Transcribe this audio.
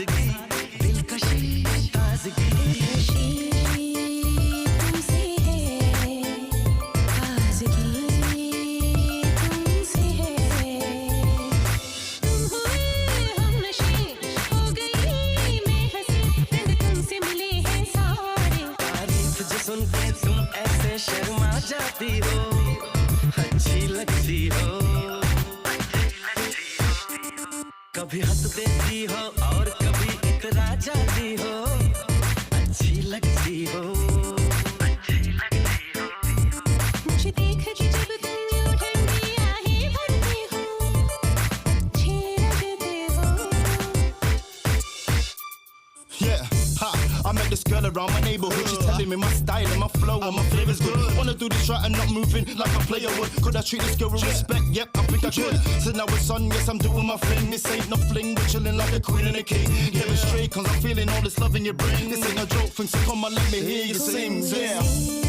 सादगी दिलकशी ताजगी तुमसे है ताजगी तुमसे है तुम हुए हमनशी हो गई मैं हंसी रंग तुमसे मिले हैं सारे तारीफ जो सुनते तुम ऐसे शर्मा जाती हो अच्छी लगती हो कभी हंस देती हो और कभी इतरा जाती हो अच्छी लगती हो मुझे देख के जब तुम ठंडी आहें भरते हो अच्छे लगते हो Yeah, ha, I met this girl around my neighborhood. She's telling me my style and my flow and my flavor's good. Wanna do this right and not moving like a player would. Could I treat this girl with respect? Yep, I think I could. So now it's on, yes, I'm doing my thing. This ain't no fling, we're chilling like a queen and a king. Get it straight, cause I'm feeling all this love in your brain. This ain't no joke thing, so come on, let me hear you sing, yeah.